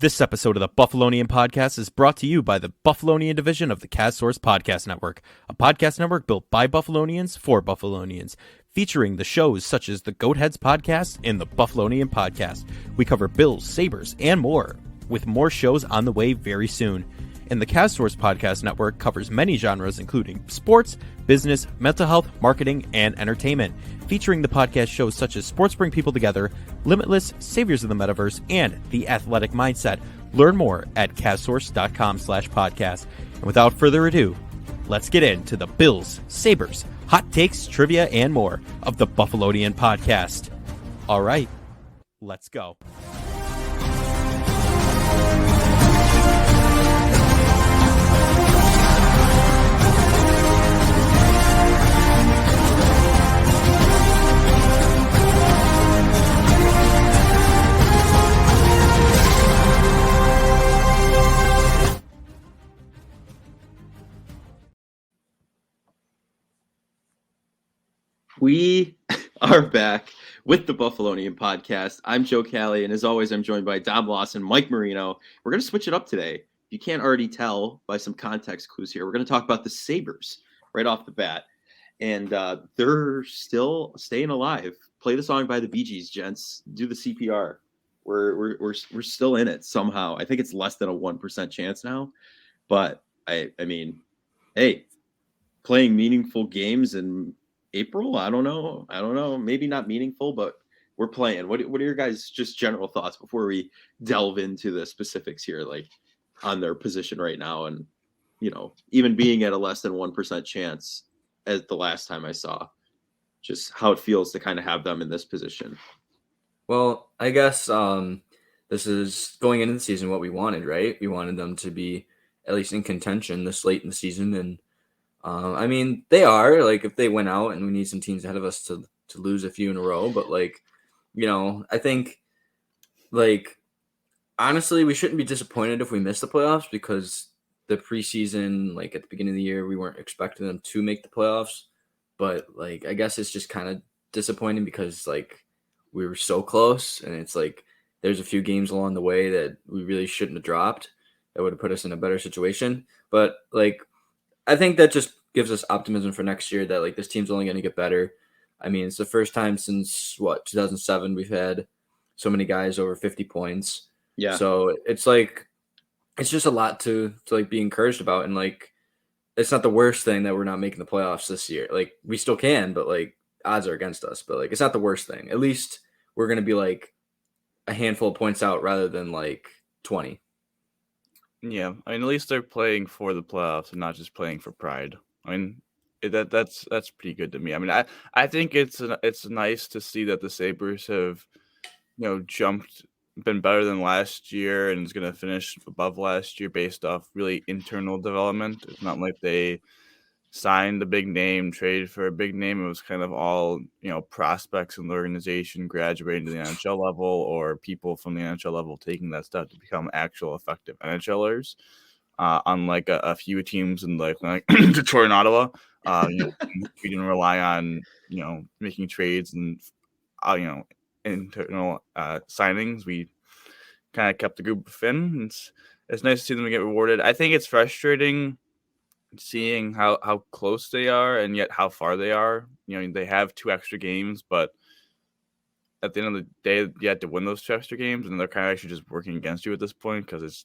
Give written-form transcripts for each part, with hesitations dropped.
This episode of the Buffalonian Podcast is brought to you by the Buffalonian division of the CastSource Podcast Network, a podcast network built by Buffalonians for Buffalonians, featuring the shows such as the Goatheads Podcast and the Buffalonian Podcast. We cover Bills, Sabres, and more, with more shows on the way very soon. And the CastSource Podcast Network covers many genres, including sports, business, mental health, marketing, and entertainment, featuring the podcast shows such as Sports Bring People Together, Limitless, Saviors of the Metaverse, and The Athletic Mindset. Learn more at castsource.com/podcast. And without further ado, let's get into the Bills, Sabres, hot takes, trivia, and more of the Buffalonian Podcast. All right, let's go. We are back with the Buffalonian Podcast. I'm Joe Callie, and as always, I'm joined by Dom Lawson, Mike Marino. We're going to switch it up today. If you can't already tell by some context clues here, we're going to talk about the Sabres right off the bat. And they're still staying alive. Play the song by the Bee Gees, gents. Do the CPR. We're still in it somehow. I think it's less than a 1% chance now. But, I mean, hey, playing meaningful games and April? I don't know. Maybe not meaningful, but we're playing. What are your guys' just general thoughts before we delve into the specifics here, like on their position right now, and even being at a less than 1% chance as the last time I saw, just how it feels to kind of have them in this position. Well, I guess this is going into the season what we wanted, right? We wanted them to be at least in contention this late in the season, and I mean, they are, like, if they went out and we need some teams ahead of us to lose a few in a row. But, like, I think, like, honestly, we shouldn't be disappointed if we miss the playoffs because the preseason, like, at the beginning of the year, we weren't expecting them to make the playoffs. But, like, I guess it's just kind of disappointing because, like, we were so close. And it's like there's a few games along the way that we really shouldn't have dropped that would have put us in a better situation. But, like, I think that just gives us optimism for next year that, like, this team's only going to get better. I mean, it's the first time since 2007 we've had so many guys over 50 points. Yeah. So it's like, it's just a lot to like be encouraged about. And, like, it's not the worst thing that we're not making the playoffs this year. Like, we still can, but, like, odds are against us, but, like, it's not the worst thing. At least we're going to be like a handful of points out rather than like 20. Yeah, I mean, at least they're playing for the playoffs and not just playing for pride. I mean, that's pretty good to me. I mean, I think it's nice to see that the Sabres have, been better than last year and is going to finish above last year based off really internal development. It's not like they signed a big name, traded for a big name. It was kind of all, prospects in the organization graduating to the NHL level or people from the NHL level taking that step to become actual effective NHLers. Unlike a few teams in like Detroit and Ottawa, we didn't rely on, making trades and, internal signings. We kind of kept the group thin. It's nice to see them get rewarded. I think it's frustrating seeing how close they are and yet how far they are. They have 2 extra games, but at the end of the day, you have to win those 2 extra games, and they're kind of actually just working against you at this point because it's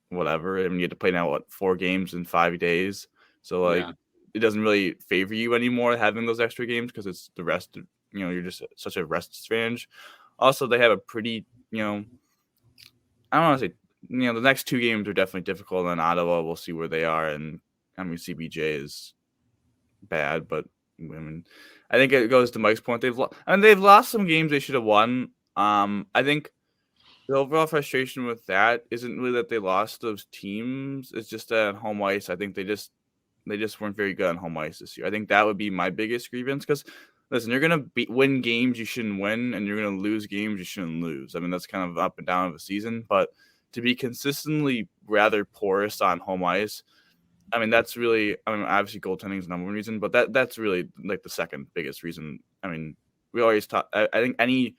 whatever. I mean, you have to play now 4 games in 5 days, so It doesn't really favor you anymore having those extra games because it's the rest. You're just such a rest advantage. Also, they have a pretty I don't want to say the next 2 games are definitely difficult. And Ottawa, we'll see where they are, and I mean CBJ is bad, but I mean I think it goes to Mike's point. They've lost some games they should have won. I think the overall frustration with that isn't really that they lost those teams. It's just that on home ice, I think they just weren't very good on home ice this year. I think that would be my biggest grievance because, listen, you're going to win games you shouldn't win, and you're going to lose games you shouldn't lose. I mean, that's kind of up and down of a season, but to be consistently rather porous on home ice, I mean, that's really, obviously goaltending is the number one reason, but that's really like the second biggest reason. I mean, we always talk, I think any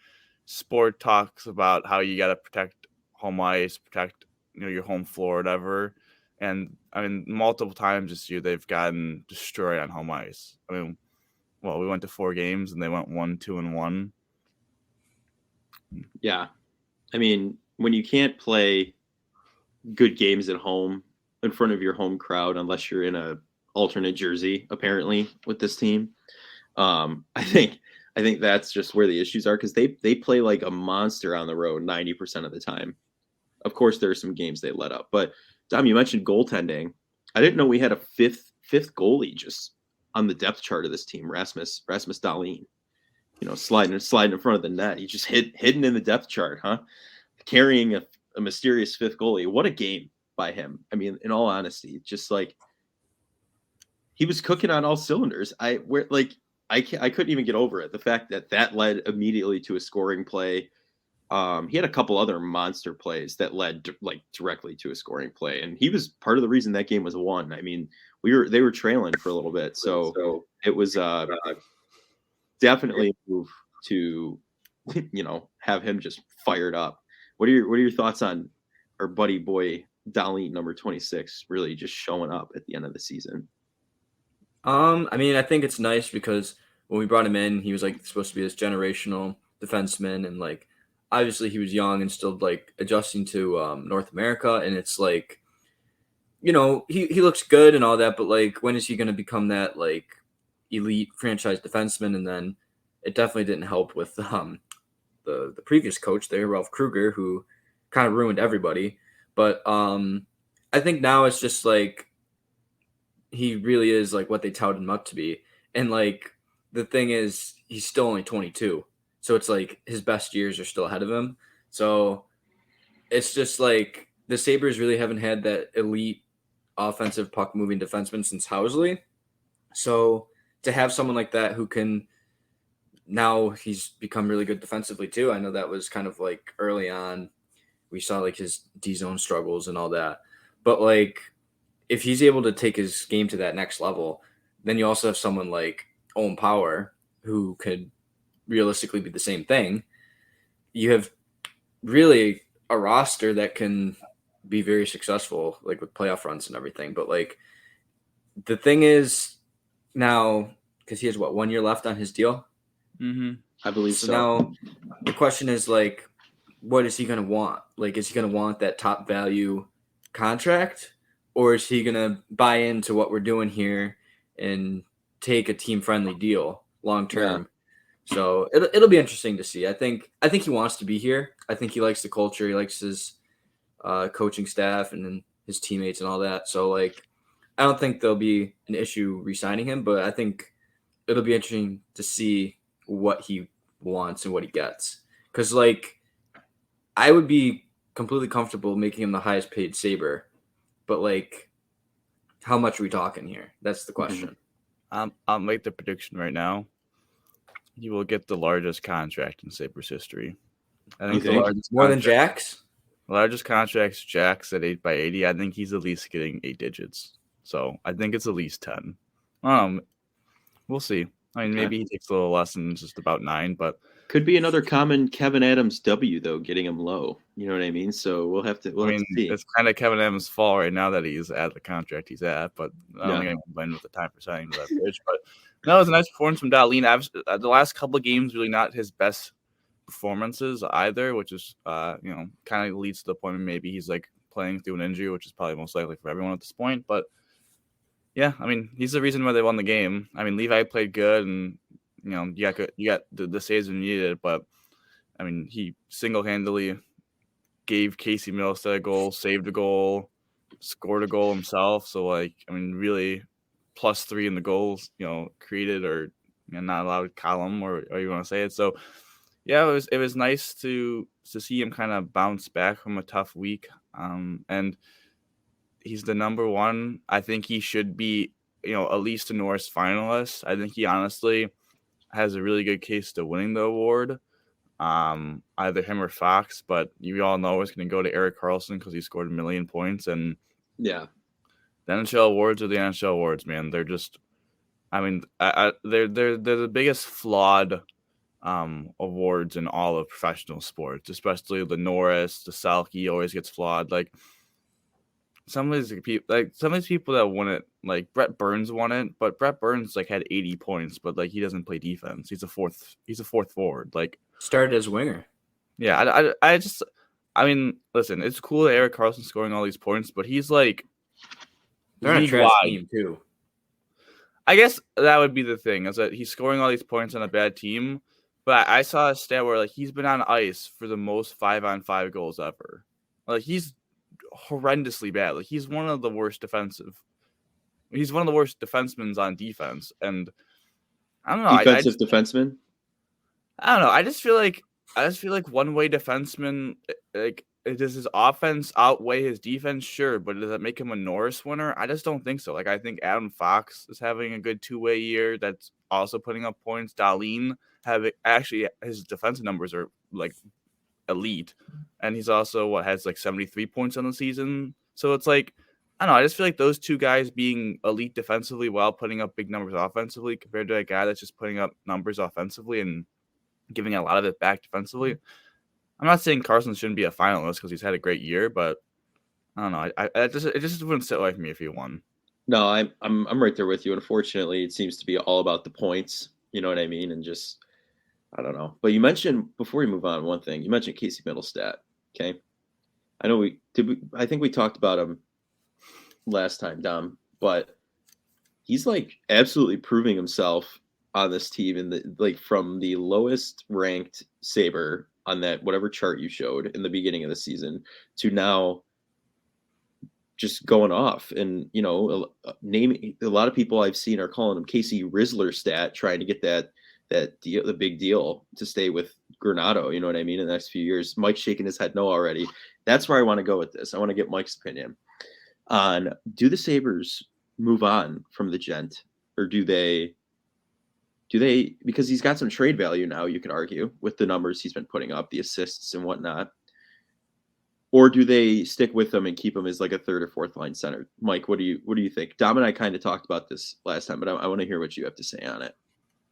sport talks about how you got to protect home ice, protect your home floor, whatever. And I mean, multiple times this year they've gotten destroyed on home ice. I mean, well, we went to 4 games and they went 1-2-1. Yeah, I mean, when you can't play good games at home in front of your home crowd, unless you're in a alternate jersey, apparently with this team, I think that's just where the issues are, because they play like a monster on the road 90% of the time. Of course, there are some games they let up, but Dom, you mentioned goaltending. I didn't know we had a fifth goalie just on the depth chart of this team, Rasmus Dahlin. Sliding in front of the net. He just hidden in the depth chart, huh? Carrying a mysterious fifth goalie. What a game by him. I mean, in all honesty, just like he was cooking on all cylinders. I couldn't even get over it. The fact that led immediately to a scoring play. He had a couple other monster plays that led directly to a scoring play, and he was part of the reason that game was won. I mean, they were trailing for a little bit, so it was definitely a move to have him just fired up. What are your thoughts on our buddy boy Dahlin, number 26, really just showing up at the end of the season? I mean, I think it's nice because when we brought him in, he was like supposed to be this generational defenseman, and like obviously he was young and still like adjusting to North America, and it's like, he looks good and all that, but like when is he going to become that like elite franchise defenseman? And then it definitely didn't help with the previous coach there, Ralph Kruger, who kind of ruined everybody. But I think now it's just like he really is like what they touted him up to be. And like the thing is, he's still only 22, so it's like his best years are still ahead of him. So it's just like the Sabres really haven't had that elite offensive puck moving defenseman since Housley. So to have someone like that who can, now he's become really good defensively too. I know that was kind of like early on, we saw like his D-zone struggles and all that. But like if he's able to take his game to that next level, then you also have someone like Owen Power who could realistically be the same thing. You have really a roster that can be very successful, like with playoff runs and everything. But like the thing is now, because he has 1 year left on his deal. Mm-hmm. I believe so. Now the question is like, what is he going to want? Like, is he going to want that top value contract, or is he going to buy into what we're doing here and take a team friendly deal long term? Yeah. So it'll be interesting to see. I think he wants to be here. I think he likes the culture. He likes his coaching staff and then his teammates and all that. So like, I don't think there'll be an issue re-signing him, but I think it'll be interesting to see what he wants and what he gets. Because like, I would be completely comfortable making him the highest paid Sabre, but like, how much are we talking here? That's the question. I'll make the prediction right now. He will get the largest contract in Sabres history. I think the largest more than Jack's. The largest contract's Jack's at 8x80. I think he's at least getting 8 digits. So I think it's at least 10. We'll see. I mean, maybe he takes a little less than just about 9, but could be another common Kevin Adams W though, getting him low. You know what I mean? So we'll have to see. It's kind of Kevin Adams' fault right now that he's at the contract he's at, but I don't think I can complain with the time for signing to that bridge. But no, it was a nice performance from Dahlin. The last couple of games really not his best performances either, which is kind of leads to the point where maybe he's like playing through an injury, which is probably most likely for everyone at this point. But yeah, I mean, he's the reason why they won the game. I mean, Levi played good, and you got the saves when needed, but I mean, he single-handedly gave Casey Milstead a goal, saved a goal, scored a goal himself. So like, I mean, really +3 in the goals, created or not allowed column or you want to say it. So yeah, it was nice to see him kind of bounce back from a tough week. And he's the number one. I think he should be, at least a Norris finalist. I think he honestly has a really good case to winning the award. Either him or Fox, but you all know it's going to go to Erik Karlsson because he scored 1 million points. And yeah, the NHL awards are the NHL awards, man. They're just, I mean, they're the biggest flawed awards in all of professional sports, especially the Norris, the Selke always gets flawed. Like some of these people that won it, like Brett Burns won it, but Brett Burns like had 80 points, but like he doesn't play defense. He's a fourth forward. Like Started as winger. yeah, I mean, listen, it's cool that Eric Carlson's scoring all these points, but he's like They're on a trash team too. I guess that would be the thing, is that he's scoring all these points on a bad team. But I saw a stat where like he's been on ice for the most 5-on-5 goals ever. Like he's horrendously bad. Like he's one of the worst defensemen on defense. And I don't know. Defensive defenseman. I don't know. I just feel like one-way defenseman, like, does his offense outweigh his defense? Sure, but does that make him a Norris winner? I just don't think so. Like, I think Adam Fox is having a good two-way year. That's also putting up points. Dahlin his defensive numbers are like elite, and he's also has like 73 points on the season. So it's like, I don't know. I just feel like those two guys being elite defensively while putting up big numbers offensively, compared to a guy that's just putting up numbers offensively and giving a lot of it back defensively. I'm not saying Carson shouldn't be a finalist because he's had a great year, but I don't know. It just wouldn't sit with me if he won. No, I'm right there with you. Unfortunately, it seems to be all about the points. You know what I mean? And just, I don't know. But you mentioned, before we move on, one thing. You mentioned Casey Middlestat. Okay, I know I think we talked about him last time, Dom. But he's like absolutely proving himself on this team, from the lowest ranked Sabre on that whatever chart you showed in the beginning of the season to now just going off. And naming a lot of people I've seen are calling him Casey Rizzler stat, trying to get that deal, the big deal, to stay with Granato, you know what I mean, in the next few years. Mike's shaking his head no already. That's where I want to go with this. I want to get Mike's opinion on, do the Sabres move on from the Gent, or do they, because he's got some trade value now, you could argue, with the numbers he's been putting up, the assists and whatnot, or do they stick with him and keep him as like a third or fourth line center? Mike, what do you think? Dom and I kind of talked about this last time, but I want to hear what you have to say on it.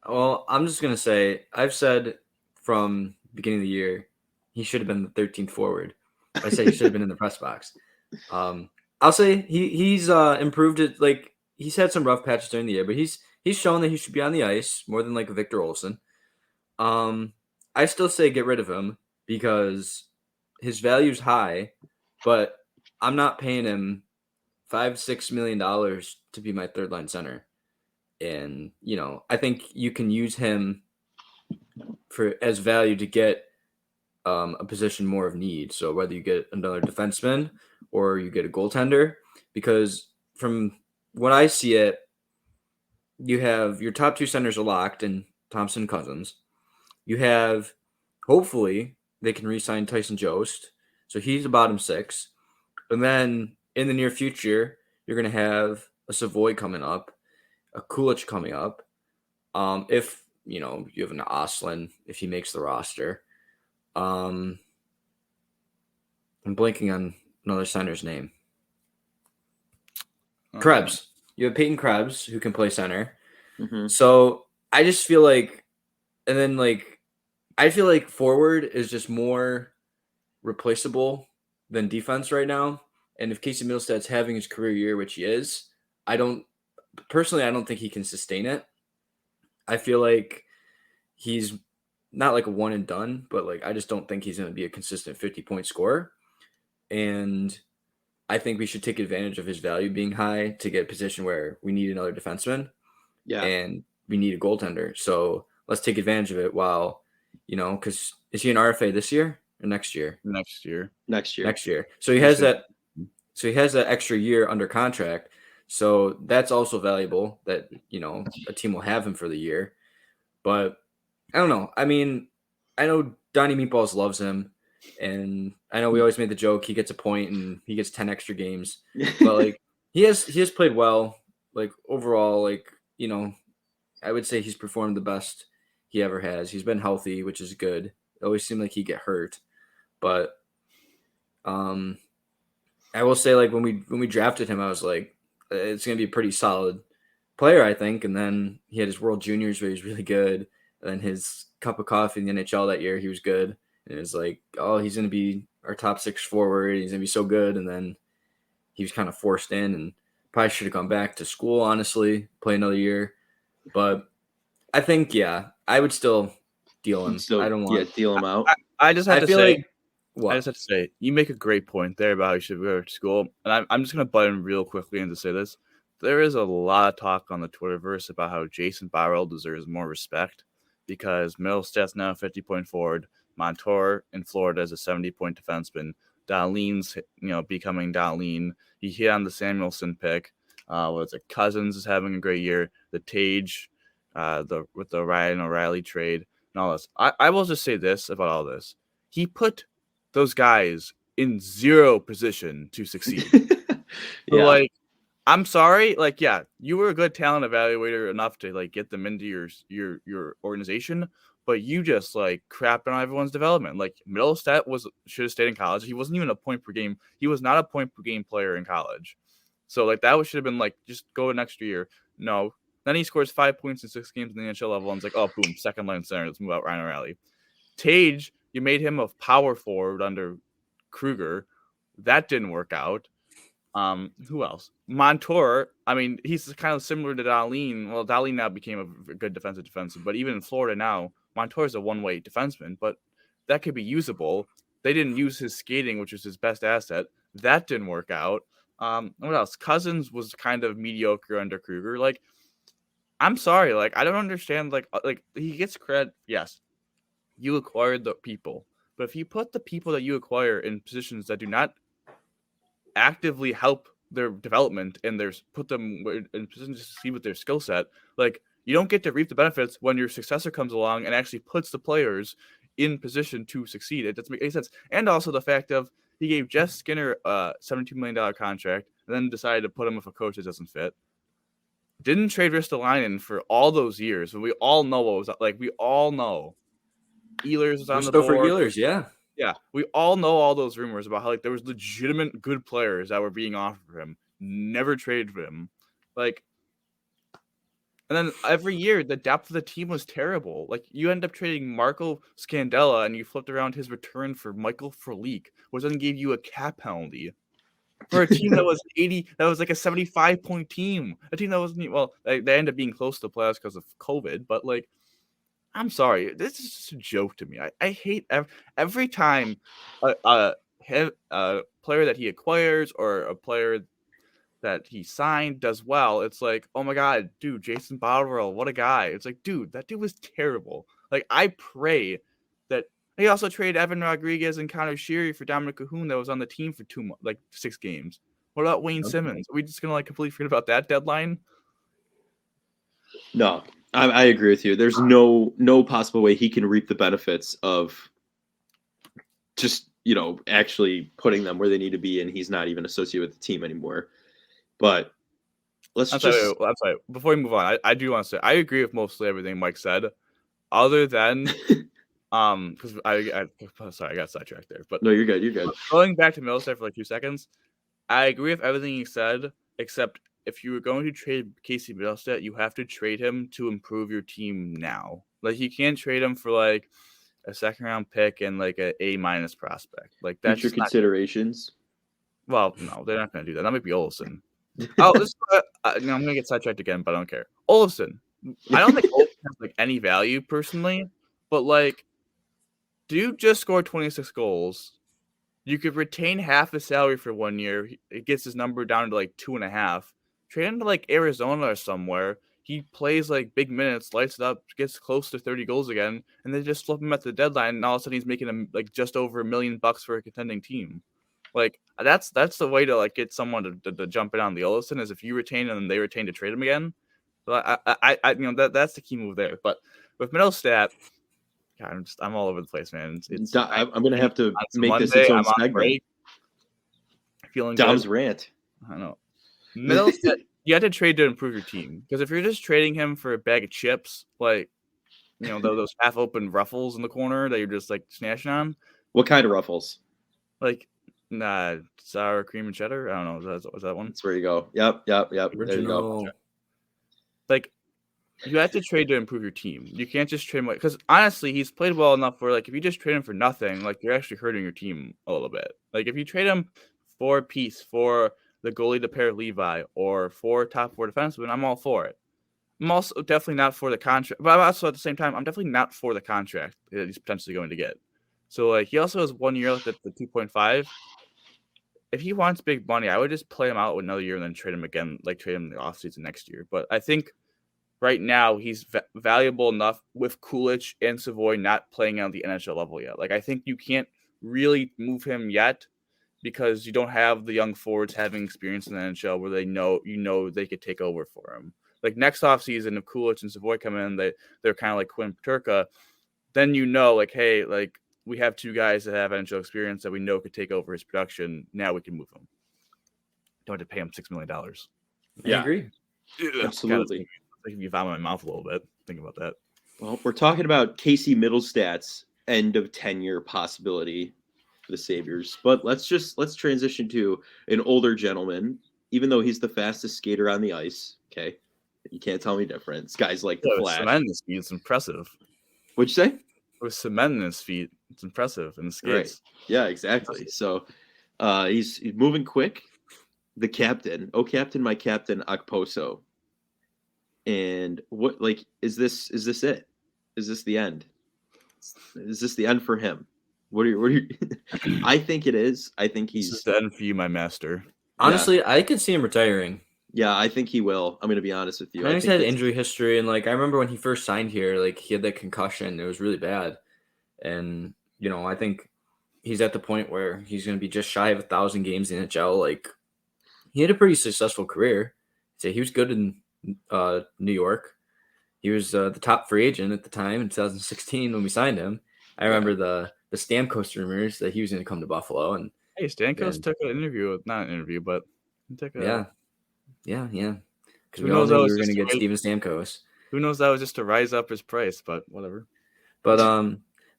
Well, I'm just going to say, I've said from the beginning of the year, he should have been the 13th forward. I say he should have been in the press box. I'll say he's improved it. Like, he's had some rough patches during the year, but he's shown that he should be on the ice more than like Victor Olsen. I still say get rid of him because his value's high, but I'm not paying him $5-6 million to be my third line center. And, I think you can use him as value to get a position more of need. So whether you get another defenseman or you get a goaltender, because from what I see it, you have your top two centers are locked in Thompson Cousins. You have, hopefully, they can re-sign Tyson Jost. So he's a bottom six. And then in the near future, you're going to have a Savoy coming up, a Kulich coming up. If, you have an Oslin, if he makes the roster. I'm blanking on another center's name. Krebs. You have Peyton Krebs, who can play center. Mm-hmm. So I just feel like, and then I feel like forward is just more replaceable than defense right now. And if Casey Middlestat's having his career year, which he is, I don't think he can sustain it. I feel like he's not like a one and done, but I just don't think he's going to be a consistent 50-point scorer. And I think we should take advantage of his value being high to get a position where we need another defenseman. Yeah. And we need a goaltender. So let's take advantage of it while, because is he an RFA this year or next year? Next year. So he has that extra year under contract. So that's also valuable that, a team will have him for the year. But I don't know. I mean, I know Donnie Meatballs loves him. And I know we always made the joke he gets a point and he gets 10 extra games. But he has played well. Overall, I would say he's performed the best he ever has. He's been healthy, which is good. It always seemed like he'd get hurt. But I will say when we drafted him, I was like, it's gonna be a pretty solid player, I think. And then he had his World Juniors where he was really good. And then his cup of coffee in the NHL that year, he was good. And it was like, oh, he's going to be our top 6 forward. He's going to be so good. And then he was kind of forced in and probably should have gone back to school, honestly, play another year. But I think, yeah, I would still deal him. I don't want deal him out. I just have to feel say, like what? I just have to say, you make a great point there about how you should go to school. And I'm just going to butt in real quickly and to say this. There is a lot of talk on the Twitterverse about how Jason Bauerl deserves more respect because Middlestad's now a 50-point forward. Montour in Florida is a 70-point defenseman. Dahlin's, becoming Dahlin. He hit on the Samuelson pick. Cousins is having a great year. The Tage, with the Ryan O'Reilly trade and all this. I will just say this about all this. He put those guys in zero position to succeed. Yeah. So, I'm sorry. You were a good talent evaluator enough to get them into your organization, but you just crapped on everyone's development. Middlestat should have stayed in college. He wasn't even a point per game. He was not a point per game player in college. So that should have been just go an extra year. No. Then he scores 5 points in 6 games in the NHL level, and it's oh boom, second line center. Let's move out Ryan O'Reilly. Tage, you made him a power forward under Kruger. That didn't work out. Who else? Montour. I mean, he's kind of similar to Dahlin. Well, Dahlin now became a good defensive, but even in Florida now, Montour is a one-way defenseman, but that could be usable. They didn't use his skating, which was his best asset. That didn't work out. What else? Cousins was kind of mediocre under Kruger. I'm sorry. I don't understand. He gets credit. Yes, you acquired the people, but if you put the people that you acquire in positions that do not actively help their development and put them in positions to succeed with their skill set, you don't get to reap the benefits when your successor comes along and actually puts the players in position to succeed. It doesn't make any sense. And also the fact of he gave Jeff Skinner a $72 million contract and then decided to put him with a coach that doesn't fit. Didn't trade Ristolainen for all those years. And we all know what was we all know Ehlers was on the board. For Ehlers, yeah. Yeah, we all know all those rumors about how there was legitimate good players that were being offered for him. Never traded for him. And then every year the depth of the team was terrible. You end up trading Marco Scandella and you flipped around his return for Michael Frolik, which then gave you a cap penalty for a team that was 80. That was a 75-point team. A team that wasn't they ended up being close to the playoffs because of COVID, but I'm sorry. This is just a joke to me. I hate every time a player that he acquires or a player that he signed does well. It's oh my God, dude, Jason Botterill, what a guy. It's dude, that dude was terrible. I pray that he also traded Evan Rodriguez and Connor Sheary for Dominic Cahoon that was on the team for 6 games. What about Wayne Simmons? Are we just going to completely forget about that deadline? No. I agree with you. There's no possible way he can reap the benefits of just, actually putting them where they need to be, and he's not even associated with the team anymore. But I'm sorry. Before we move on, I do want to say I agree with mostly everything Mike said, other than because I got sidetracked there. But no, you're good. You're good. Going back to Middlestat for 2 seconds, I agree with everything he said, except if you were going to trade Casey Middlestat, you have to trade him to improve your team now. You can't trade him for a 2nd-round pick and a A- prospect. That's future considerations. Well, no, they're not going to do that. That might be Olsen. I'm going to get sidetracked again, but I don't care. Olsen. I don't think Olsen has any value personally, but dude just scored 26 goals. You could retain half his salary for 1 year. It gets his number down to 2.5. Trade him to Arizona or somewhere. He plays big minutes, lights it up, gets close to 30 goals again, and they just flip him at the deadline, and all of a sudden he's making him just over $1 million for a contending team. That's the way to get someone to jump in on the Olsen is if you retain him and they retain to trade him again. So that's the key move there. But with Middlestat, God, I'm all over the place, man. I'm gonna have to make this its own segment. Feeling Dom's good. Rant. I don't know. Middlestat, you have to trade to improve your team because if you're just trading him for a bag of chips, those half-open ruffles in the corner that you're just snatching on. What kind of ruffles? Sour cream and cheddar. I don't know. Was that one? That's where you go. Yep. There you go. you have to trade to improve your team. You can't just trade him because honestly, he's played well enough where like if you just trade him for nothing, like you're actually hurting your team a little bit. Like if you trade him for a piece for the goalie to pair Levi or for top 4 defensemen, I'm all for it. I'm also definitely not for the contract, but I'm also at the same time, I'm definitely not for the contract that he's potentially going to get. So like he also has 1 year left at the 2.5. If he wants big money, I would just play him out with another year and then trade him again, like trade him in the offseason next year. But I think right now he's valuable enough with Kulich and Savoy not playing on the NHL level yet. Like I think you can't really move him yet because you don't have the young forwards having experience in the NHL where they know they could take over for him. Like next offseason, if Kulich and Savoy come in, they're kind of like Quinn Paterka, then like, hey, like we have 2 guys that have NHL experience that we know could take over his production. Now we can move him. Don't have to pay him $6 million. I agree. Absolutely. Like you vomit in my mouth a little bit. Think about that. Well, we're talking about Casey Middlestad's end of tenure possibility for the Sabres, but let's transition to an older gentleman. Even though he's the fastest skater on the ice, okay, you can't tell me different. This guy's like the Flash. Cement in his feet, it's impressive. What'd you say? With cement in his feet, it's impressive in the skates. Right. Yeah, exactly. So he's moving quick. The captain, my captain, Okposo. And what is this it? Is this the end? Is this the end for him? What are you I think it is. I think this is the end for you, my master. Honestly, yeah. I could see him retiring. Yeah, I think he will. I'm gonna be honest with you. He's had injury history, and like I remember when he first signed here, like he had that concussion. It was really bad. And I think he's at the point where he's gonna be just shy of 1,000 games in the NHL. Like he had a pretty successful career. So he was good in New York. He was the top free agent at the time in 2016 when we signed him. I remember the Stamkos rumors that he was going to come to Buffalo. And hey, Stamkos took an interview, not an interview, but he took a yeah. Because we all knew we were going to get Steven Stamkos. Who knows? That was just to rise up his price, but whatever. But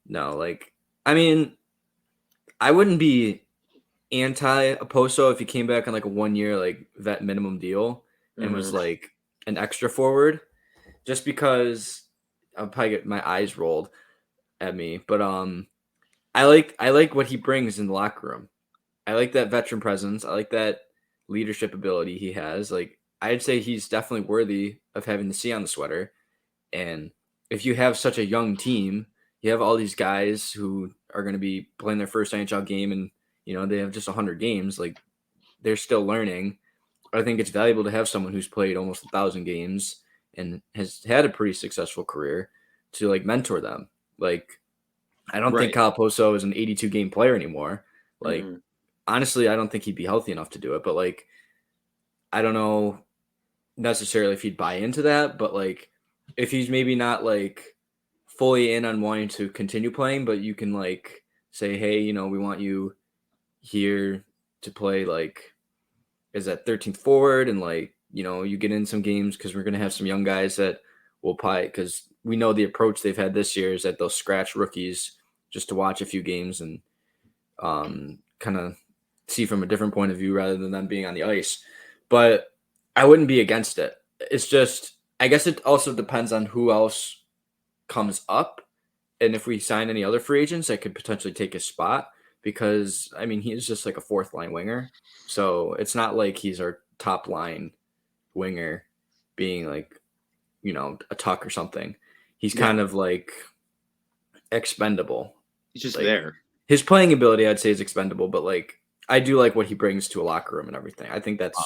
no, like I mean, I wouldn't be anti-Oposo if he came back on like a 1 year like vet minimum deal and was like an extra forward, just because I'll probably get my eyes rolled at me. But I like what he brings in the locker room. I like that veteran presence. I like that leadership ability he has. Like I'd say he's definitely worthy of having the C on the sweater. And if you have such a young team, you have all these guys who are going to be playing their first NHL game and they have just 100 games. Like they're still learning. I think it's valuable to have someone who's played almost 1,000 games and has had a pretty successful career to like mentor them. Like, I don't think Kyle Poso is an 82 game player anymore. Like, honestly, I don't think he'd be healthy enough to do it, but like, I don't know necessarily if he'd buy into that, but like, if he's maybe not like fully in on wanting to continue playing, but you can like say, hey, we want you here to play like is that 13th forward, and like you get in some games because we're going to have some young guys that will play, because we know the approach they've had this year is that they'll scratch rookies just to watch a few games and kind of see from a different point of view rather than them being on the ice. But I wouldn't be against it. It's just, I guess it also depends on who else comes up and if we sign any other free agents that could potentially take his spot, because I mean, he's just like a 4th line winger. So it's not like he's our top line winger being like, a Tuck or something. He's kind of like expendable. He's just like, there. His playing ability, I'd say, is expendable, but like I do like what he brings to a locker room and everything. I think that's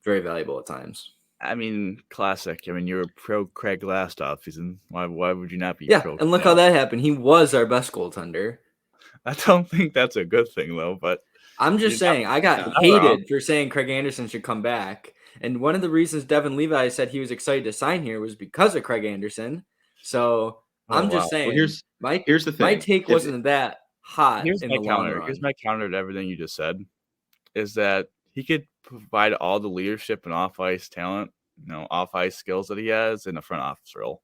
very valuable at times. I mean, classic. I mean, you were pro Craig last offseason. Why would you not be pro? Yeah, and look how that happened. He was our best goaltender. I don't think that's a good thing, though, but I'm just saying, I got hated for saying Craig Anderson should come back. And one of the reasons Devin Levi said he was excited to sign here was because of Craig Anderson. So I'm just saying, well, here's the thing. My take wasn't that hot. Here's in my the counter. long run. Here's my counter to everything you just said, is that he could provide all the leadership and off-ice talent, off-ice skills that he has in a front office role.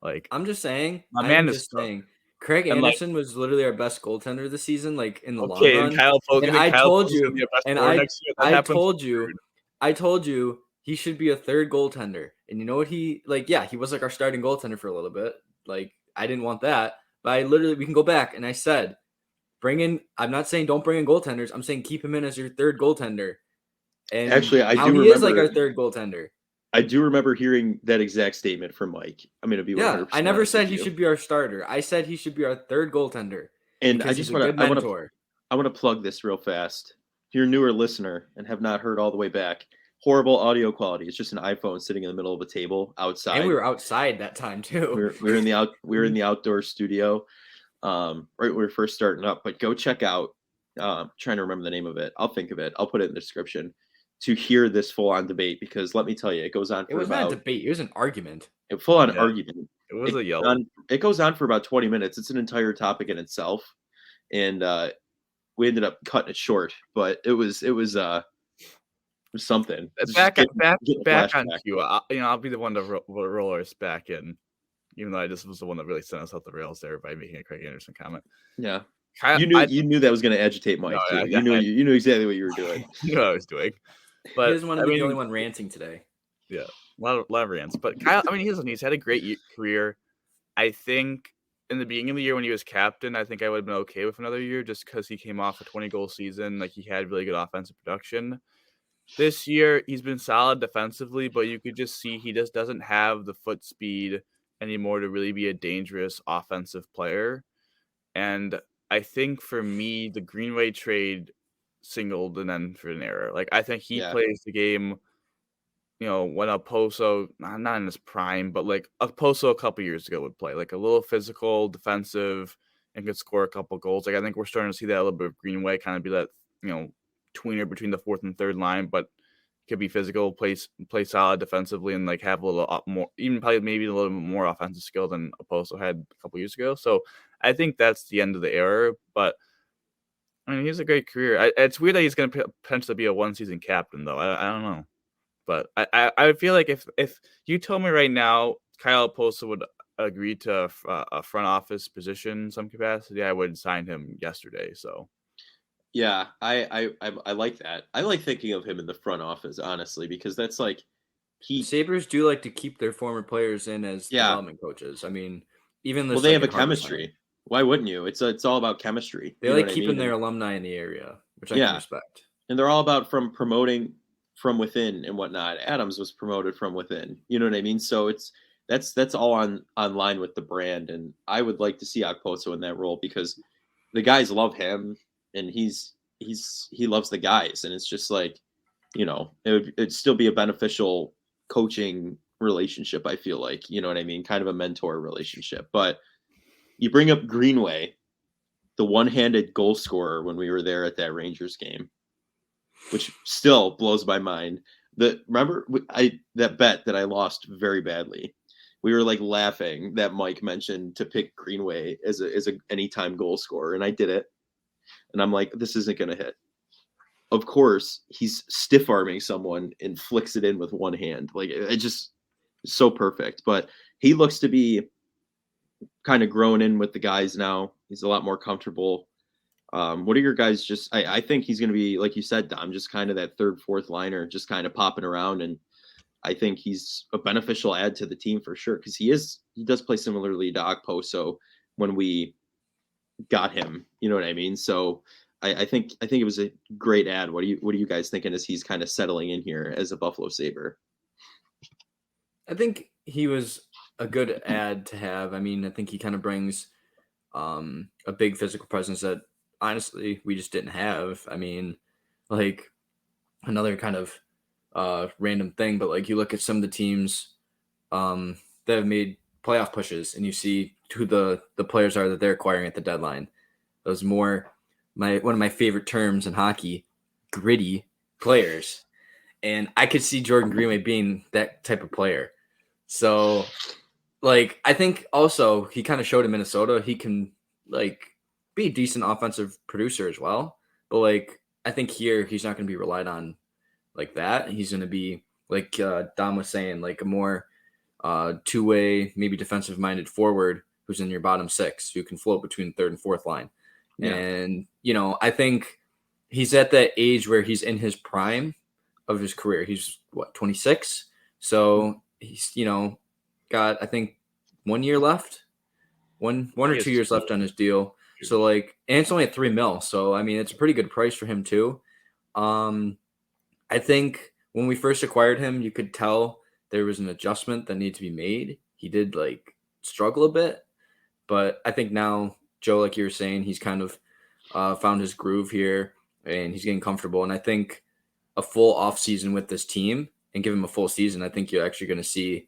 Like, I'm just saying, man is saying. Craig Anderson was literally our best goaltender this season, like in the long run. I told you he should be a 3rd goaltender. And you know what he was like our starting goaltender for a little bit. Like, I didn't want that, but we can go back and I said, I'm not saying don't bring in goaltenders. I'm saying keep him in as your third goaltender. And actually, I do he is like remember our third goaltender. I do remember hearing that exact statement from Mike. I'm going to be 100%. I never said honest he with you. should be our starter. I said he should be our third goaltender. And because I just he's a good mentor. I want to plug this real fast. If you're a newer listener and have not heard all the way back, horrible audio quality. It's just an iPhone sitting in the middle of a table outside. And we were outside that time too. We were in the outdoor studio, right when we were first starting up. But go check out. Trying to remember the name of it. I'll think of it. I'll put it in the description to hear this full on debate, because let me tell you, it goes on. It was not a debate. It was an argument. A full on argument. It was a yell. It goes on for about 20 minutes. It's an entire topic in itself, and we ended up cutting it short. But it was something. Back on cue. I'll be the one to roll us back in, even though I just was the one that really sent us off the rails there by making a Craig Anderson comment. Yeah, you knew that was going to agitate Mike. No, you knew exactly what you were doing. You know what I was doing. But he doesn't want to be the only one ranting today. Yeah, a lot of rants. But Kyle, he's had a great career. I think in the beginning of the year when he was captain, I think I would have been okay with another year just because he came off a 20-goal season. Like, he had really good offensive production. This year, he's been solid defensively, but you could just see he just doesn't have the foot speed anymore to really be a dangerous offensive player. And I think for me, the Greenway trade singled an end for an error. Like, I think he plays the game, when Oposo, not in his prime, but like Oposo a couple years ago would play, like a little physical, defensive, and could score a couple goals. Like, I think we're starting to see that a little bit of Greenway kind of be that, tweener between the fourth and third line, but could be physical, play solid defensively, and like have a little more, even probably maybe a little bit more offensive skill than Oposo had a couple years ago. So I think that's the end of the era. But he has a great career. It's weird that he's going to potentially be a one-season captain, though. I don't know, but I feel like if you told me right now Kyle Oposo would agree to a front office position in some capacity, I would sign him yesterday. So. Yeah, I like that. I like thinking of him in the front office, honestly, because that's like Sabres do like to keep their former players in as development coaches. I mean, even they have a chemistry. Why wouldn't you? It's all about chemistry. They like keeping their alumni in the area, which I can respect. And they're all about promoting from within and whatnot. Adams was promoted from within. You know what I mean? So that's all on line with the brand, and I would like to see Okposo in that role because the guys love him. And he loves the guys, and it's just like, it'd still be a beneficial coaching relationship. I feel like, you know what I mean, kind of a mentor relationship. But you bring up Greenway, the one-handed goal scorer when we were there at that Rangers game, which still blows my mind. Remember that bet that I lost very badly. We were like laughing that Mike mentioned to pick Greenway as a anytime goal scorer, and I did it. And I'm like, this isn't going to hit. Of course, he's stiff arming someone and flicks it in with one hand. Like, it just is so perfect. But he looks to be kind of grown in with the guys now. He's a lot more comfortable. What are your guys I think he's going to be, like you said, Dom, just kind of that third, fourth liner, just kind of popping around. And I think he's a beneficial add to the team for sure. Because he does play similarly to Okposo when we got him, you know what I mean? So I think it was a great ad. What are you guys thinking as he's kind of settling in here as a Buffalo Sabre? I think he was a good ad to have. I mean, I think he kind of brings a big physical presence that honestly we just didn't have. I mean, like, another kind of random thing, but like, you look at some of the teams that have made playoff pushes and you see who the players are that they're acquiring at the deadline. Those more one of my favorite terms in hockey, gritty players. And I could see Jordan Greenway being that type of player. So, like, I think also he kind of showed in Minnesota he can, like, be a decent offensive producer as well. But, like, I think here he's not going to be relied on like that. He's going to be, like Dom was saying, like a more two-way, maybe defensive-minded forward who's in your bottom six, who can float between third and fourth line. Yeah. And, I think he's at that age where he's in his prime of his career. He's 26? So he's got, I think, 1 year left, one or 2 years left on his deal. So like, and it's only at $3 million. So I mean, it's a pretty good price for him too. I think when we first acquired him, you could tell there was an adjustment that needed to be made. He did like struggle a bit, but I think now, Joe, like you were saying, he's kind of found his groove here and he's getting comfortable. And I think a full off season with this team and give him a full season, I think you're actually going to see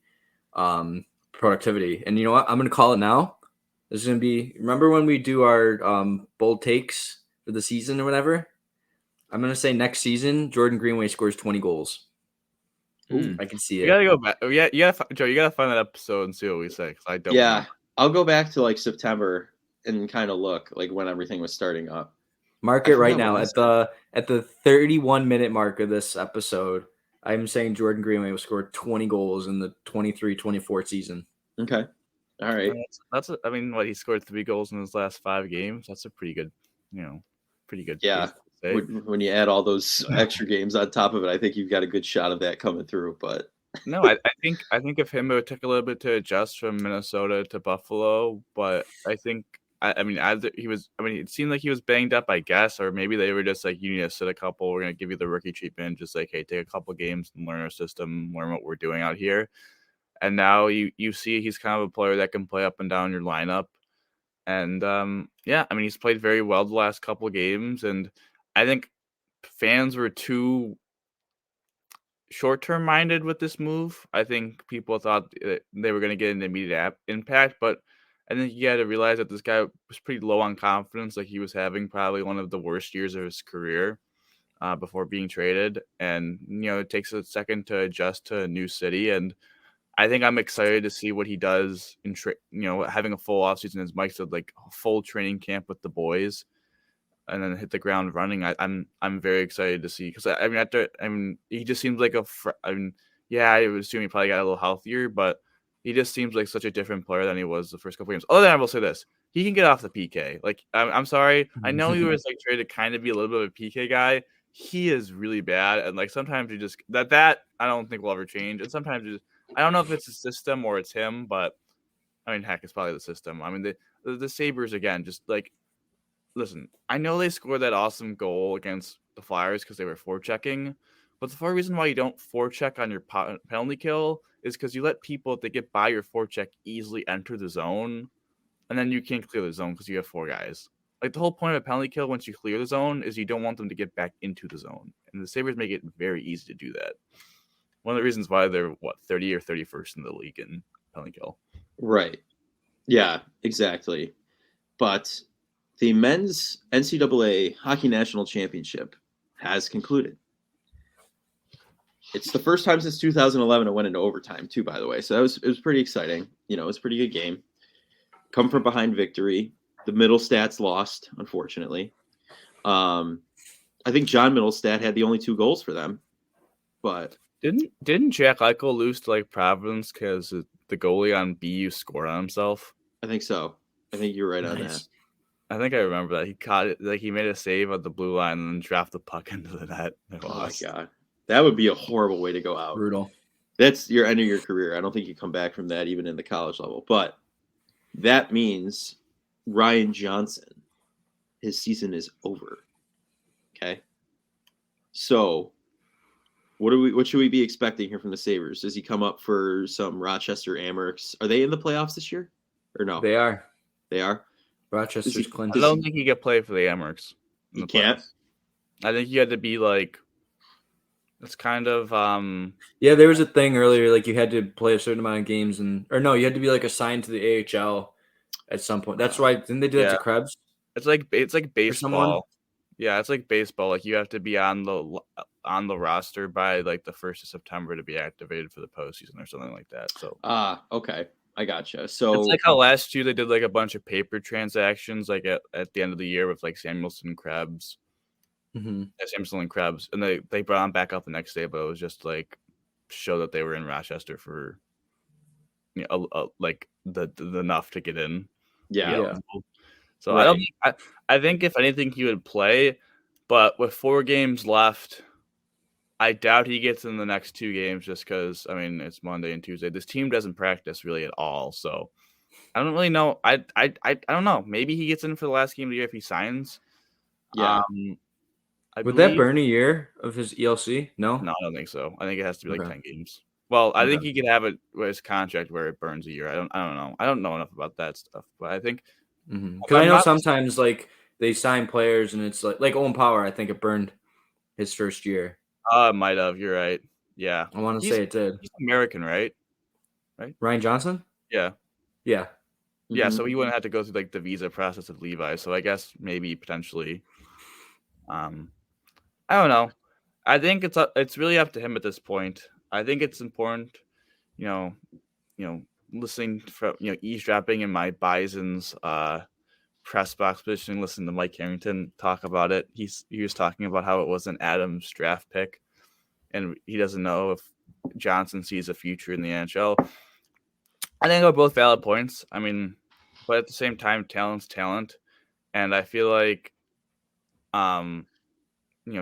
productivity. And you know what? I'm going to call it now. This is going to be, remember when we do our bold takes for the season or whatever? I'm going to say next season, Jordan Greenway scores 20 goals. Ooh, I can see it. You gotta go back. Yeah, Joe, you gotta find that episode and see what we say. Cause I don't. Yeah, remember. I'll go back to like September and kind of look like when everything was starting up. Mark it right now at the 31-minute mark of this episode. I'm saying Jordan Greenway will score 20 goals in the 23-24 season. Okay, all right. I mean, he scored 3 goals in his last 5 games. That's a pretty good, pretty good. Yeah. When you add all those extra games on top of it, I think you've got a good shot of that coming through. But no, I think if him, it would take a little bit to adjust from Minnesota to Buffalo. But I think, it seemed like he was banged up, I guess, or maybe they were just like, you need to sit a couple. We're gonna give you the rookie treatment, just like, hey, take a couple games and learn our system, learn what we're doing out here. And now you see he's kind of a player that can play up and down your lineup. And he's played very well the last couple of games, and I think fans were too short-term minded with this move. I think people thought they were going to get an immediate impact, but I think you got to realize that this guy was pretty low on confidence. Like, he was having probably one of the worst years of his career before being traded, and it takes a second to adjust to a new city. And I think I'm excited to see what he does in having a full offseason, as Mike said, like a full training camp with the boys, and then hit the ground running. I'm very excited to see, because he just seems like I would assume he probably got a little healthier, but he just seems like such a different player than he was the first couple games. Other than, I will say this: he can get off the PK. Like, I'm sorry, I know he was like traded to kind of be a little bit of a PK guy. He is really bad, and like sometimes you just that I don't think will ever change. And sometimes I don't know if it's the system or it's him, but I mean, heck, it's probably the system. I mean, the Sabres, again, just like, listen, I know they scored that awesome goal against the Flyers because they were forechecking, but the full reason why you don't forecheck on your penalty kill is because you let people, if they get by your forecheck, easily enter the zone, and then you can't clear the zone because you have 4 guys. Like, the whole point of a penalty kill once you clear the zone is you don't want them to get back into the zone, and the Sabres make it very easy to do that. One of the reasons why they're 30 or 31st in the league in penalty kill. Right. Yeah, exactly. But the men's NCAA Hockey National Championship has concluded. It's the first time since 2011 it went into overtime too, by the way. So it was pretty exciting. It was a pretty good game. Come from behind victory. The Middlestats lost, unfortunately. I think John Middlestat had the only 2 goals for them. But didn't Jack Eichel lose to like Providence because the goalie on BU scored on himself? I think so. I think you're right on that. I think I remember that. He caught it, like he made a save at the blue line and then dropped the puck into the net. Oh my God. That would be a horrible way to go out. Brutal. That's your end of your career. I don't think you come back from that even in the college level. But that means Ryan Johnson, his season is over. Okay. So what should we be expecting here from the Sabres? Does he come up for some Rochester Amherst? Are they in the playoffs this year? Or no? They are. They are? Rochester's clinched. I don't think he could play for the Amherst. He can't? I think you had to be like, it's kind of yeah, there was a thing earlier, like you had to play a certain amount of games, you had to be like assigned to the AHL at some point. That's why didn't they do that to Krebs? It's like baseball. Yeah, it's like baseball. Like, you have to be on the roster by like the 1st of September to be activated for the postseason or something like that. So okay. I gotcha. So it's like how last year they did like a bunch of paper transactions like at the end of the year with like Samuelson and Krebs. Mm-hmm. Samuelson and Krebs, and they brought him back up the next day, but it was just like show that they were in Rochester for like the enough to get in. Yeah. So right. I think if anything he would play, but with 4 games left, I doubt he gets in the next 2 games just because, I mean, it's Monday and Tuesday. This team doesn't practice really at all, so I don't really know. I don't know. Maybe he gets in for the last game of the year if he signs. Yeah. I Would that believe burn a year of his ELC? No. No, I don't think so. I think it has to be like Okay. 10 games. Well, I think Okay. he could have it with his contract where it burns a year. I don't know. I don't know enough about that stuff, but I think Because I know sometimes like they sign players and it's like Owen Power. I think it burned his first year. It might have. You're right. Yeah, I want to say it did. He's American, right? Ryan Johnson? Yeah. Yeah. Yeah, Mhm. so he wouldn't have to go through like the visa process of Levi. So I guess maybe potentially. I don't know. I think it's really up to him at this point. I think it's important, you know, listening from eavesdropping in my Bison's press box position, listening to Mike Harrington talk about it. He was talking about how it was an Adams draft pick, and he doesn't know if Johnson sees a future in the NHL. I think they're both valid points. I mean, but at the same time, talent's talent, and I feel like,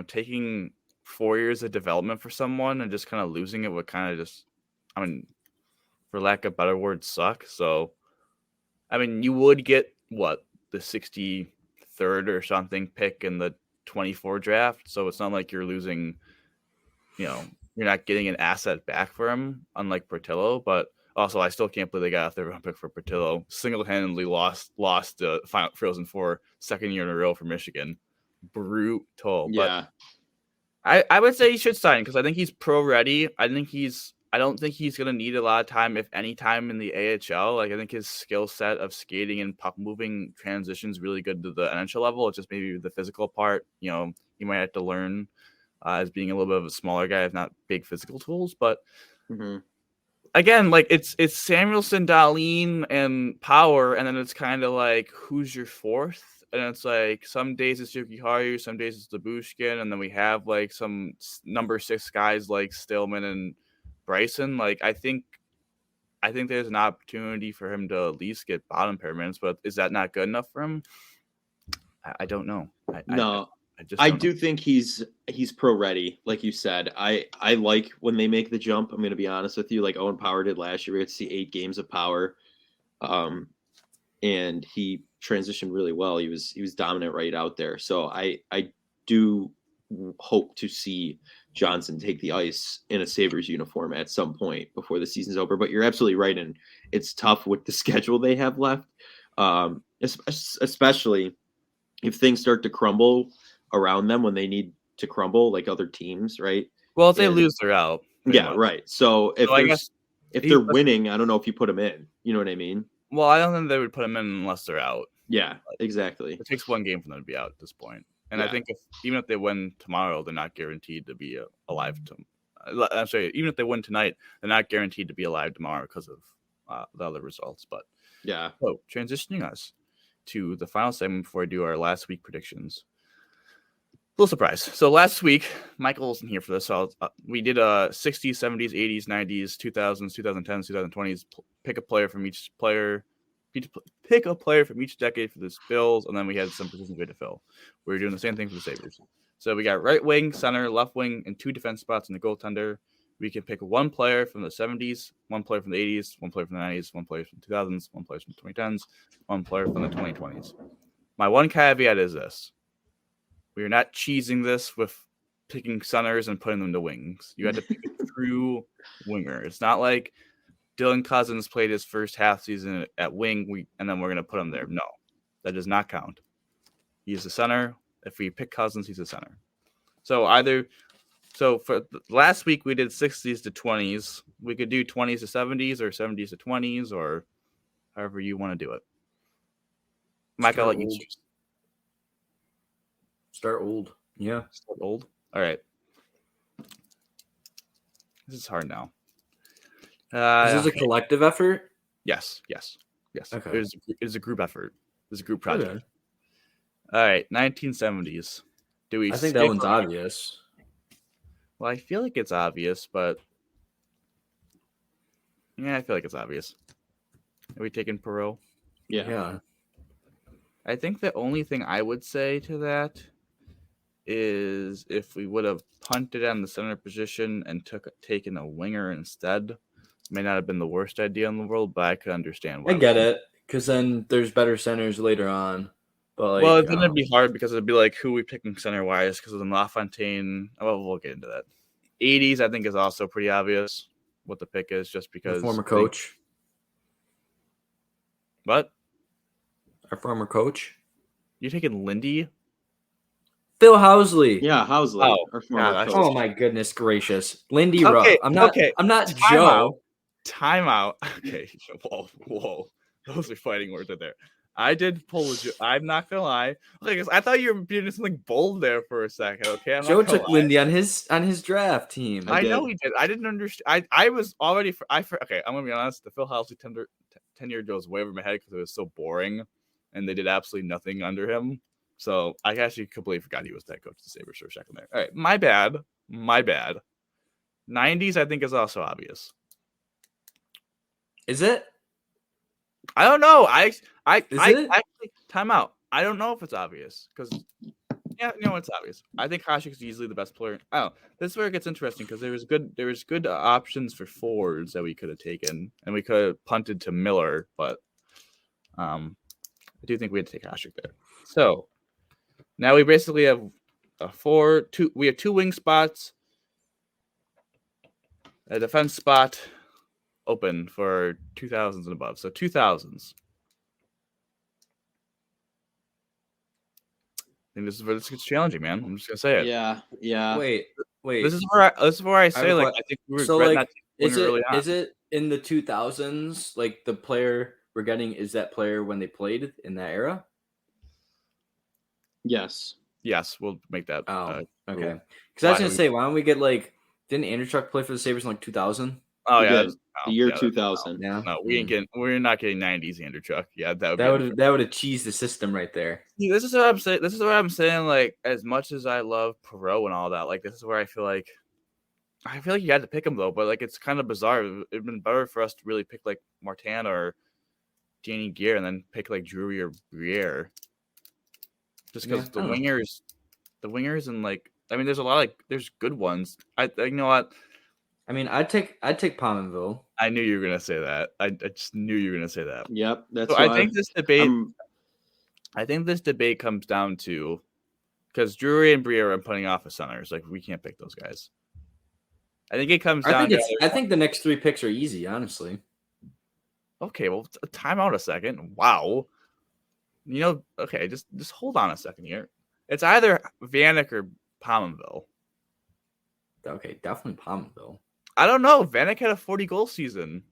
taking 4 years of development for someone and just kind of losing it would kind of just, I mean, for lack of better words, suck. So, I mean, you would get the 63rd or something pick in the 24 draft. So it's not like you're losing, you're not getting an asset back for him, unlike Portillo, but. Also, I still can't believe they got off their round pick for Portillo. Single-handedly lost the final Frozen Four second year in a row for Michigan. Brutal. Yeah. But I would say he should sign because I think he's pro ready. I don't think he's gonna need a lot of time, if any time, in the AHL. Like I think his skill set of skating and puck moving transitions really good to the NHL level. It's just maybe the physical part. He might have to learn as being a little bit of a smaller guy, if not big physical tools, but. Mm-hmm. Again, like it's Samuelson, Dahlin, and Power, and then it's kind of like who's your fourth, and it's like some days it's Yuki Haru, some days it's Labushkin, and then we have like some number 6 guys like Stillman and Bryson. Like I think there's an opportunity for him to at least get bottom pair minutes, but is that not good enough for him? I don't know. I do think he's pro ready, like you said. I like when they make the jump. I'm going to be honest with you, like Owen Power did last year. We had to see 8 games of Power, and he transitioned really well. He was dominant right out there. So I do hope to see Johnson take the ice in a Sabres uniform at some point before the season's over. But you're absolutely right, and it's tough with the schedule they have left, especially if things start to crumble around them when they need to crumble, like other teams, right? Well, if they lose, they're out. Yeah, right. So if they're winning, I don't know if you put them in. You know what I mean? Well, I don't think they would put them in unless they're out. Yeah, exactly. It takes one game for them to be out at this point. And I think even if they win tomorrow, they're not guaranteed to be alive. I'm sorry, even if they win tonight, they're not guaranteed to be alive tomorrow because of the other results. But yeah. So transitioning us to the final segment before I do our last week predictions. Little surprise. So last week, Michael wasn't here for this. So we did 60s, 70s, 80s, 90s, 2000s, 2010s, 2020s. Pick a player from each decade for the Bills, and then we had some positions we had to fill. We were doing the same thing for the Sabres. So we got right wing, center, left wing, and 2 defense spots in the goaltender. We can pick one player from the 70s, one player from the 80s, one player from the 90s, one player from the 2000s, one player from the 2010s, one player from the 2020s. My one caveat is this. We are not cheesing this with picking centers and putting them to wings. You had to pick a true winger. It's not like Dylan Cousins played his first half season at wing, and then we're going to put him there. No, that does not count. He's a center. If we pick Cousins, he's a center. So for last week, we did 60s to 20s. We could do 20s to 70s or 70s to 20s or however you want to do it. Mike, I'll let you choose. Start old. Yeah. Start old. All right. This is hard now. Is this a collective effort? Yes. Okay. It is a group effort. It's a group project. Okay. All right. 1970s. I think that one's obvious. Well, I feel like it's obvious, but yeah, I feel like it's obvious. Are we taking Perot? Yeah. I think the only thing I would say to that is if we would have punted on the center position and taken a winger instead. May not have been the worst idea in the world, but I could understand why. I get it, because then there's better centers later on. But like, Well, then it'd be hard because it'd be like, who are we picking center wise? Because of the LaFontaine. Well, we'll get into that. 80s, I think, is also pretty obvious what the pick is, just because the former coach. What? Our former coach. You taking Lindy? Phil Housley. Yeah, Housley. Oh, our former God, coach. Oh my goodness gracious, Lindy Okay, Ruff. I'm not. okay. I'm not Time Joe. out. Timeout. Okay. Whoa. Those are fighting words right there. I did pull. I'm not gonna lie. Like, I thought you were doing something bold there for a second. Okay, I'm Joe not gonna took lie. Lindy on his draft team. I I know did. he did. I didn't understand. I was already. Okay, I'm gonna be honest. The Phil Housley 10-year deal was way over my head because it was so boring, and they did absolutely nothing under him. So I actually completely forgot he was that coach of the Sabres for a second there. All right, my bad. 90s, I think, is also obvious. Is it? I don't know. Is it? Actually, time out. I don't know if it's obvious because, yeah, it's obvious. I think Hasek's easily the best player. I don't know. This is where it gets interesting because there was good options for forwards that we could have taken, and we could have punted to Miller, but I do think we had to take Hasek there. So now we basically have we have 2 wing spots, a defense spot open for 2000s and above. So 2000s. I think this is where this gets challenging, man. I'm just gonna say it. Yeah. Wait. This is where I say, have a like, I think we regret So like, not taking winger early on. is it in the 2000s? Like the player we're getting is that player when they played in that era? Yes. Yes, we'll make that. Oh, okay. rule. Because I was Why gonna we- say, why don't we get like? Didn't Andrewchuk play for the Sabres in like 2000? Oh We yeah, did. that's- The year yeah, that's- 2000. Yeah. No, we're not getting 90s Andrewchuk. Yeah, that would That would have cheesed the system right there. See, this is what I'm saying. This is what I'm saying. Like, as much as I love Perot and all that, like, this is where I feel like you had to pick him though. But like, it's kind of bizarre. It'd been better for us to really pick like Martin or Danny Gear, and then pick like Drury or Briere. Just because Yeah, I don't know. the wingers, and like, I mean, there's a lot there's good ones. You know what? I mean, I'd take Pominville. I knew you were gonna say that. I just knew you were gonna say that. Yep. That's So why I think this debate. I'm- I think this debate comes down to because Drury and Briere are putting off as centers. Like, we can't pick those guys. I think it comes down to I think the next 3 picks are easy, honestly. okay. Well, time out a second. Wow. Okay, just hold on a second here. It's either Vanek or Pominville. Okay, definitely Pominville. I don't know. Vanek had a 40-goal season.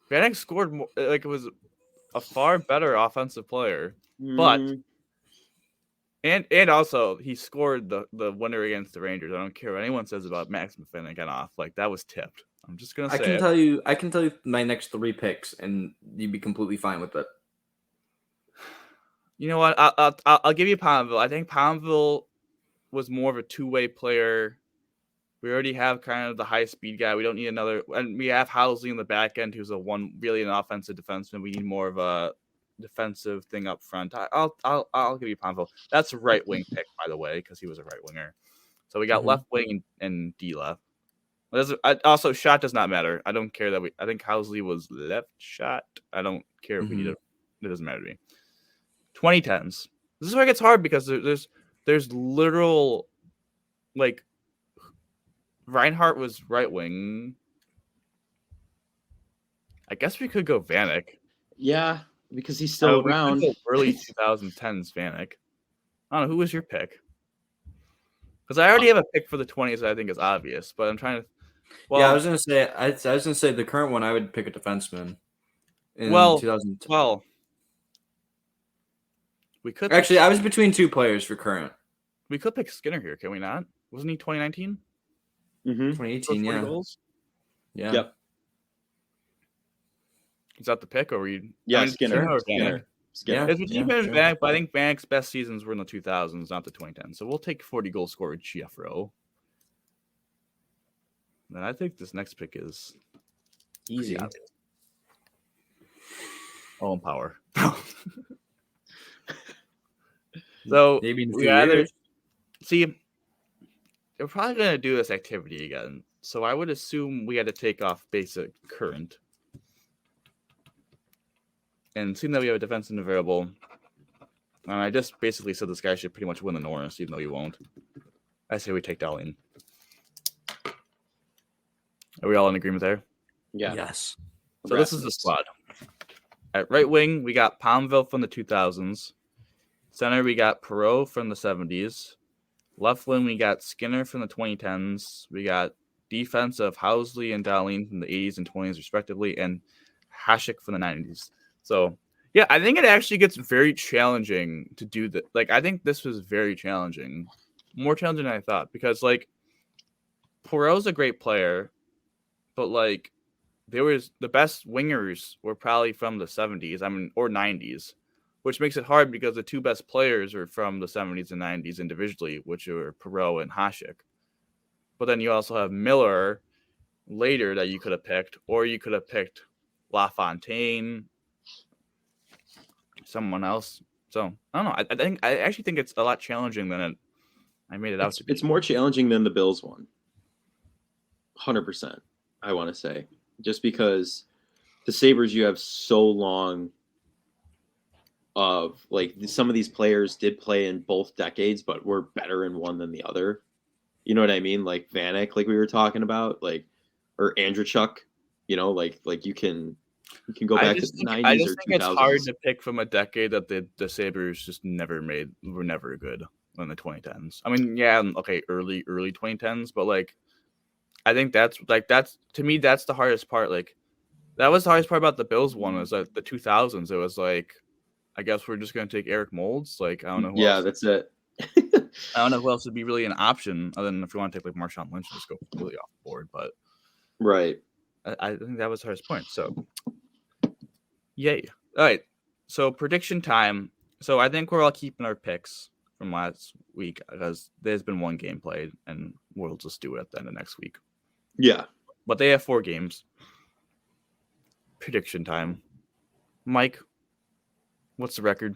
Vanek scored more, like, it was a far better offensive player. But Mm, and also he scored the winner against the Rangers. I don't care what anyone says about Max Vanek getting off. Like, that was tipped. I'm just gonna say I can tell you my next 3 picks, and you'd be completely fine with it. You know what? I'll give you Pominville. I think Pominville was more of a 2-way player. We already have kind of the high speed guy. We don't need another, and we have Housley in the back end, who's an offensive defenseman. We need more of a defensive thing up front. I'll give you Pominville. That's a right wing pick, by the way, because he was a right winger. So we got left wing and D left. Also, shot does not matter. I don't care that I think Housley was left shot. I don't care if we need it. It doesn't matter to me. 2010s. This is where it gets hard because there's literal, like, Reinhardt was right wing. I guess we could go Vanek. yeah, because he's still around. We could go early 2010s Vanek. I don't know. Who was your pick? Because I already have a pick for the 20s that I think is obvious, but I'm trying to. Well, yeah, I was gonna say the current one. I would pick a defenseman. In 2010. Well, we could Actually, I was between 2 players for current. We could pick Skinner here, can we not? Wasn't he 2019? Mm-hmm. 2018, 40 yeah. goals? Yeah. Yep. Is that the pick, or were you? Yeah, I mean, Skinner. or Vanek? Skinner. Yeah. It's between him and Vanek, but I think Vanek's best seasons were in the 2000s, not the 2010s. So we'll take 40-goal scorer Giaffro. Then I think this next pick is Easy. pretty obvious. Owen Power. So Maybe in a we few either years. see, they're probably going to do this activity again. So I would assume we had to take off basic current. And seeing that we have a defensive variable, and I just basically said this guy should pretty much win the Norris, even though he won't. I say we take Dahlin. Are we all in agreement there? Yeah. Yes. So this is the squad. At right wing, we got Palmville from the 2000s. Center, we got Perot from the 70s. Left wing, we got Skinner from the 2010s. We got defense of Housley and Dahlin from the 80s and 20s, respectively, and Hasek from the 90s. So, yeah, I think it actually gets very challenging to do that. Like, I think this was very challenging. More challenging than I thought. Because, like, Perot's a great player, but, like, the best wingers were probably from the 70s, or 90s, which makes it hard because the two best players are from the 70s and 90s individually, which are Perot and Hasek. But then you also have Miller later that you could have picked, or you could have picked LaFontaine, someone else. So I don't know. I actually think it's a lot challenging than I made it out to be. It's more challenging than the Bills one. 100%. I want to say, just because the Sabres, you have so long of like some of these players did play in both decades, but were better in one than the other. You know what I mean? Like Vanek, like we were talking about, like, or Andrechuk. You know, like you can go back to the 90s I just or think 2000s. it's hard to pick from a decade that the Sabres just were never good in the 2010s. I mean, yeah, okay, early 2010s, but like I think that's to me that's the hardest part. Like that was the hardest part about the Bills one was like the 2000s. It was like I guess we're just gonna take Eric Molds. Like I don't know. Yeah, that's it. I don't know who else would be really an option other than if you want to take like Marshawn Lynch and just go completely off the board. But right. I think that was the hardest point. So, yay. All right. So, prediction time. So, I think we're all keeping our picks from last week because there's been one game played, and we'll just do it at the end of next week. Yeah. But they have 4 games. Prediction time. Mike, what's the record?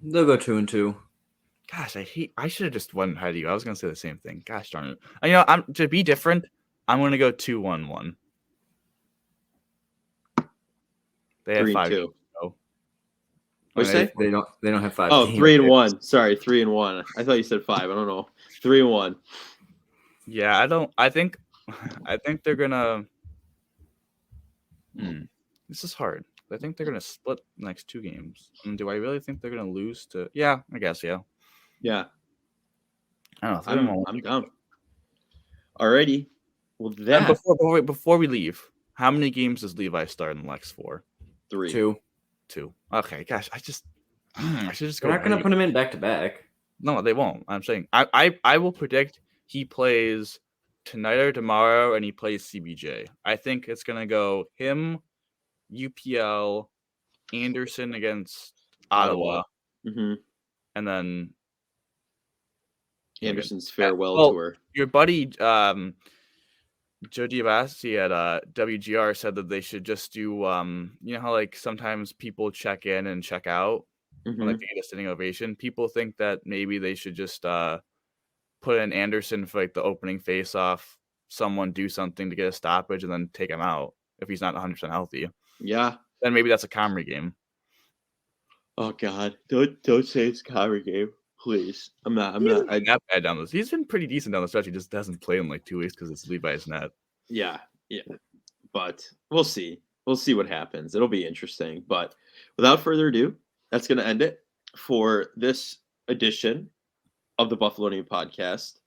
They'll go 2-2. Gosh, I should have just went ahead of you. I was going to say the same thing. Gosh darn it. You know, to be different, I'm going to go 2-1-1. They have 5 games. What'd you say? They don't have 5 Oh, games. 3-1. Sorry, 3-1. I thought you said 5. I don't know. 3-1. Yeah, I think they're gonna. This is hard. I think they're gonna split the next 2 games. And do I really think they're gonna lose to? Yeah, I guess. Yeah. Yeah. I don't know. I'm down. Alrighty. Well, then before we leave, how many games does Levi start in the next 4? 3. 2. Okay, gosh, I should just go. They're not going to put him in back to back. No, they won't. I'm saying I will predict he plays tonight or tomorrow, and he plays CBJ. I think it's gonna go him, UPL, Anderson against Ottawa, Mm-hmm. and then Anderson's farewell tour. Your buddy Joe Diabassi at WGR said that they should just do you know how like sometimes people check in and check out when like they get a standing ovation. People think that maybe they should just put in Anderson for like the opening face-off, someone do something to get a stoppage and then take him out if he's not 100% healthy. Yeah. Then maybe that's a Comrie game. Oh God, don't say it's a Comrie game, please. I'm not. That bad down this. He's been pretty decent down the stretch. He just doesn't play in like 2 weeks because it's Levi's net. Yeah. But we'll see. We'll see what happens. It'll be interesting. But without further ado, that's going to end it for this edition of the Buffalonian Podcast.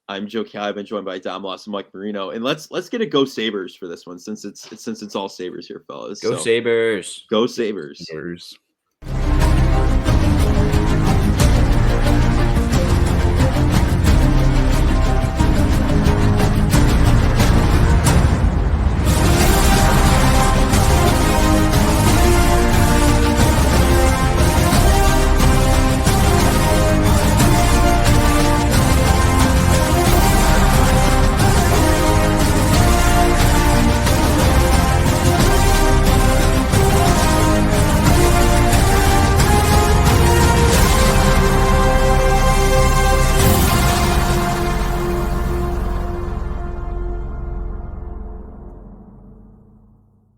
I'm Joe Cal. I've been joined by Dom Loss and Mike Marino. And let's get a Go Sabres for this one since it's all Sabres here, fellas. Go Sabres. Go Sabres. Sabres.